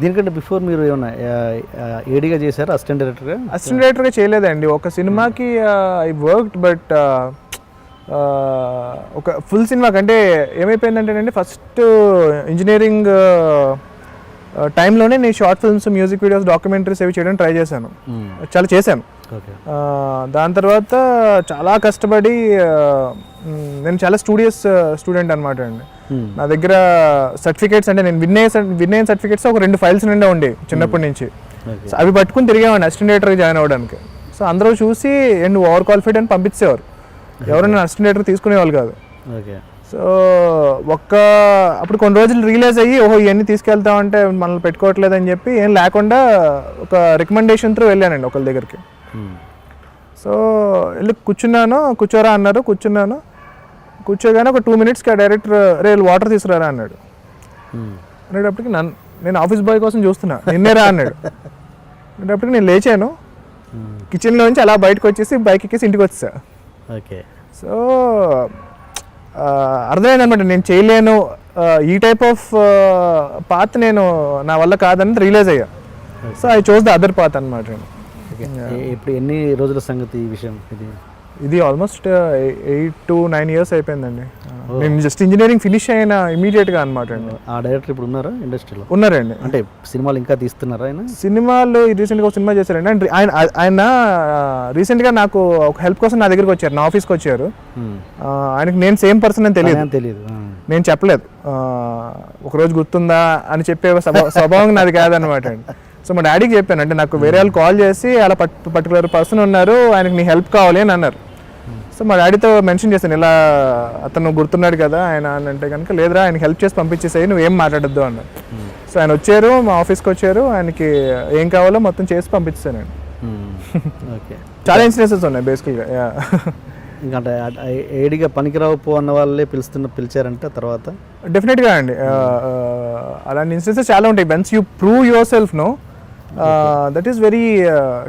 దీనికంటే బిఫోర్ మీరు ఏమన్నా ఏడీగా చేశారా, అసిస్టెంట్ డైరెక్టర్గా చేయలేదండి. ఒక సినిమాకి ఐ వర్క్డ్, బట్ ఒక ఫుల్ సినిమాకి అంటే ఏమైపోయిందంటేనండి, ఫస్ట్ ఇంజనీరింగ్ టైంలోనే నేను short films, music videos, documentaries అవి చేయడానికి ట్రై చేశాను, చాలా చేశాను. దాని తర్వాత చాలా కష్టపడి నేను చాలా స్టూడియస్ స్టూడెంట్ అనమాట అండి. నా దగ్గర సర్టిఫికేట్స్ అంటే నేను విన్ అయిన సర్టిఫికేట్స్ ఒక 2 ఫైల్స్ నిండా ఉండే చిన్నప్పటి నుంచి. సో అవి పట్టుకుని తిరిగేవాడిని అసిస్టెంట్ డైరెక్టర్గా జాయిన్ అవ్వడానికి. సో అందరూ చూసి నువ్వు ఓవర్ క్వాలిఫైడ్ అని పంపించేవారు, ఎవరైనా అసిస్టెంట్ డైరెక్టర్ తీసుకునేవాళ్ళు కాదు. సో అప్పుడు కొన్ని రోజులు రియలైజ్ అయ్యి, ఓహో ఇవన్నీ తీసుకెళ్తామంటే మనల్ని పెట్టుకోవట్లేదు అని చెప్పి ఏం లేకుండా ఒక రికమెండేషన్ త్రూ వెళ్ళానండి ఒకళ్ళ దగ్గరికి. సో వెళ్ళి కూర్చోరా అన్నారు. కూర్చోగానే ఒక 2 minutesకి డైరెక్టర్ వాటర్ తీసుకురారా అన్నాడు. అనేటప్పటికి నేను ఆఫీస్ బాయ్ కోసం చూస్తున్నా, నిన్నేరా అన్నాడు. అనేటప్పటికి నేను లేచాను, కిచెన్లో నుంచి అలా బయటకు వచ్చేసి బైక్ ఎక్కేసి ఇంటికి వచ్చేసా. సో అర్థమైందనమాట, నేను చేయలేను, ఈ టైప్ ఆఫ్ పాత్ నా వల్ల కాదని రియలైజ్ అయ్యా. So I chose the other path అనమాట. ఇప్పుడు ఎన్ని రోజుల సంగతి ఈ విషయం? ఇది ఆల్మోస్ట్ 8 to 9 years అయిపోయిందండి. నేను జస్ట్ ఇంజనీరింగ్ ఫినిష్ అయిన ఇమీడియట్గా అనమాట అండి. ఆ డైరెక్టర్ ఇప్పుడు ఉన్నారా ఇండస్ట్రీలో? ఉన్నారండి. అంటే సినిమాలు ఇంకా తీస్తున్నారా ఆయన? సినిమాలు రీసెంట్గా ఒక సినిమా చేశారండి. అండ్ ఆయన రీసెంట్గా నాకు ఒక హెల్ప్ కోసం నా దగ్గరికి వచ్చారు, నా ఆఫీస్కి వచ్చారు. ఆయనకి నేను సేమ్ పర్సన్ అని తెలియదు, నేను చెప్పలేదు. ఒకరోజు గుర్తుందా అని చెప్పే స్వభావం నాది కాదనమాట అండి. సో మా డాడీకి చెప్పాను, అంటే నాకు వేరే వాళ్ళు కాల్ చేసి అలా పర్టికులర్ పర్సన్ ఉన్నారు, ఆయనకి నీ హెల్ప్ కావాలి అని అన్నారు. సో మా డాడీతో మెన్షన్ చేశాను, ఇలా అతను గుర్తున్నాడు కదా ఆయన అని. అంటే కనుక లేదురా, ఆయనకి హెల్ప్ చేసి పంపించేసాయి, నువ్వేం మాట్లాడద్దు అన్నారు. సో ఆయన వచ్చారు, మా ఆఫీస్కి వచ్చారు, ఆయనకి ఏం కావాలో మొత్తం చేసి పంపించేసాను. చాలా ఇన్సిడెన్సెస్ ఉన్నాయి బేసికల్గా. ఇంకా ఏడిగా పనికిరావు అన్న వాళ్ళే పిలిచారంటే తర్వాత డెఫినెట్గా అండి అలాంటి ఇన్సిడెన్సెస్ చాలా ఉంటాయి. Once you prove yourself that is very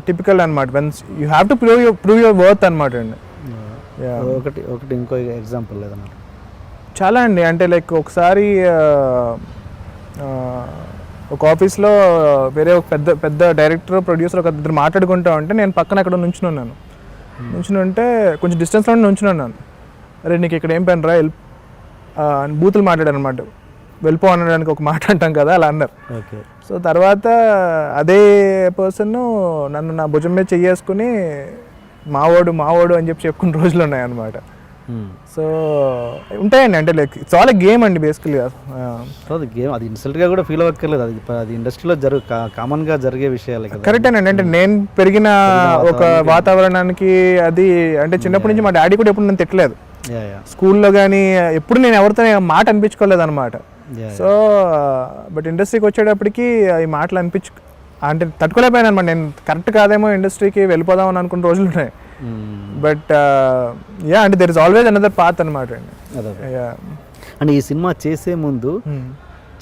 typical అనమాట. Once you have to prove your worth అనమాట అండి. ఒకటి ఇంకో ఎగ్జాంపుల్ లేదన్నా? చాలా అండి. అంటే లైక్ ఒకసారి ఒక ఆఫీస్లో వేరే ఒక పెద్ద డైరెక్టర్, ప్రొడ్యూసర్ ఒక ఇద్దరు మాట్లాడుకుంటా ఉంటే నేను పక్కన అక్కడ నుంచున్నాను. ఉంటే కొంచెం డిస్టెన్స్లో నుంచున్నాను. అరే నీకు ఇక్కడ ఏం పని రా అని బూతులు మాట్లాడారు అనమాట. వెళ్ళిపో అనడానికి ఒక మాట అంటాం కదా, అలా అన్నారు. సో తర్వాత అదే పర్సన్ నన్ను నా భుజం మీద చెయ్యేసుకుని మావాడు అని చెప్పుకున్న రోజులు ఉన్నాయన్నమాట. సో ఉంటాయండి. అంటే లైక్ ఇట్స్ ఆల్ గేమ్ అండి బేసికల్గా. గేమ్, అది ఇన్సల్ట్గా కూడా ఫీల్ అవ్వక్కర్లేదు, అది ఇండస్ట్రీలో కామన్గా జరిగే విషయాలు. కరెక్టేనండి. అంటే నేను పెరిగిన ఒక వాతావరణానికి అది, అంటే చిన్నప్పటి నుంచి మా డాడీ కూడా ఎప్పుడు నన్ను తిట్టలేదు స్కూల్లో కానీ, ఎప్పుడు నేను ఎవరితో మాట అనిపించుకోలేదు అనమాట. సో బట్ ఇండస్ట్రీకి వచ్చేటప్పటికి ఈ మాటలు అంటే తట్టుకోలేకపోయాను అనమాట. నేను కరెక్ట్ కాదేమో ఇండస్ట్రీకి వెళ్ళిపోదాం అని అనుకున్న రోజులు ఉన్నాయి. బట్ అంటే there is always another path అనమాట అండి. అంటే ఈ సినిమా చేసే ముందు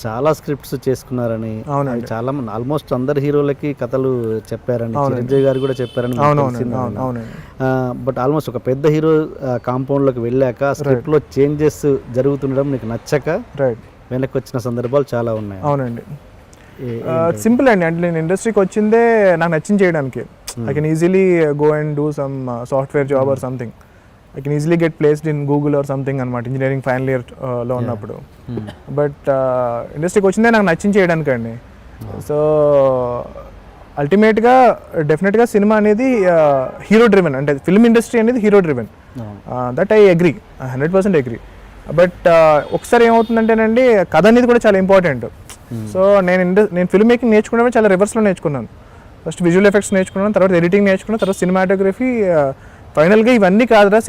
చాలా స్క్రిప్ట్స్ చేసుకున్నారని, చాలా మంది ఆల్మోస్ట్ అందరు హీరోలకి కథలు చెప్పారని, చిరంజీవి గారు కూడా చెప్పారని. బట్ ఆల్మోస్ట్ ఒక పెద్ద హీరో కాంపౌండ్లోకి వెళ్ళాక స్క్రిప్ట్ లో చేంజెస్ జరుగుతుండడం నీకు నచ్చక వెనక్కి వచ్చిన సందర్భాలు చాలా ఉన్నాయి. అవునండి. సింపుల్ అండి. అంటే నేను ఇండస్ట్రీకి వచ్చిందే నాకు నచ్చింది చేయడానికి. I can easily go and do some software job or something. I can easily get placed in Google or something అనమాట, ఇంజనీరింగ్ ఫైనల్ ఇయర్ లో ఉన్నప్పుడు. బట్ ఇండస్ట్రీకి వచ్చిందే నాకు నచ్చింది చేయడానికి అండి. సో అల్టిమేట్గా డెఫినెట్గా సినిమా అనేది హీరో డ్రివెన్, అంటే ఫిల్మ్ ఇండస్ట్రీ అనేది hero driven. That I agree, 100% agree. But ఒకసారి ఏమవుతుందంటేనండి, కథ అనేది కూడా చాలా ఇంపార్టెంట్. సో నేను ఫిల్మ్ మేకింగ్ నేర్చుకున్నప్పుడు చాలా రివర్స్లో నేర్చుకున్నాను. ఫస్ట్ విజువల్ ఎఫెక్ట్స్ నేర్చుకున్నాను, తర్వాత ఎడిటింగ్ నేర్చుకున్నాను, తర్వాత సినిమాటోగ్రఫీ. ఫైనల్గా ఇవన్నీ కాదురా,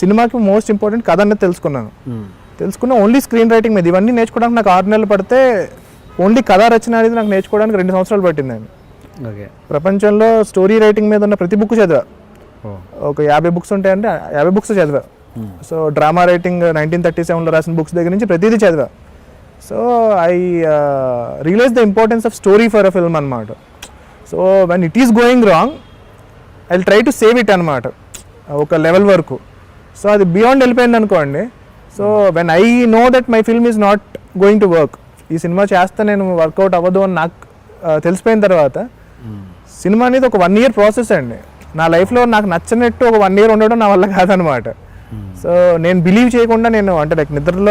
సినిమాకి మోస్ట్ ఇంపార్టెంట్ కథ అనేది తెలుసుకున్న ఓన్లీ స్క్రీన్ రైటింగ్ మీద. ఇవన్నీ నేర్చుకోవడానికి నాకు 6 నెలలు పడితే, ఓన్లీ కథా రచన అనేది నాకు నేర్చుకోవడానికి 2 సంవత్సరాలు పట్టిందండి. ప్రపంచంలో స్టోరీ రైటింగ్ మీద ఉన్న ప్రతి బుక్ చదివా. ఒక 50 బుక్స్ ఉంటాయంటే 50 బుక్స్ చదివా. సో డ్రామా రైటింగ్ 1937లో రాసిన బుక్స్ దగ్గర నుంచి ప్రతిదీ చదివా. So I realize the importance of story for a film అనమాట. So when it is going wrong I will try to save it అనమాట ఒక లెవెల్ వరకు. సో అది బియాండ్ వెళ్ళిపోయింది అనుకోండి. So when I know that my film is not going to work, ఈ సినిమా చేస్తే నేను వర్కౌట్ అవ్వదు అని నాకు తెలిసిపోయిన తర్వాత సినిమా అనేది ఒక 1 year ప్రాసెస్ అండి. నా లైఫ్లో నాకు నచ్చినట్టు ఒక 1 year ఉండడం నా వల్ల కాదనమాట. సో నేను బిలీవ్ చేయకుండా నేను అంటే లైక్ నిద్రలో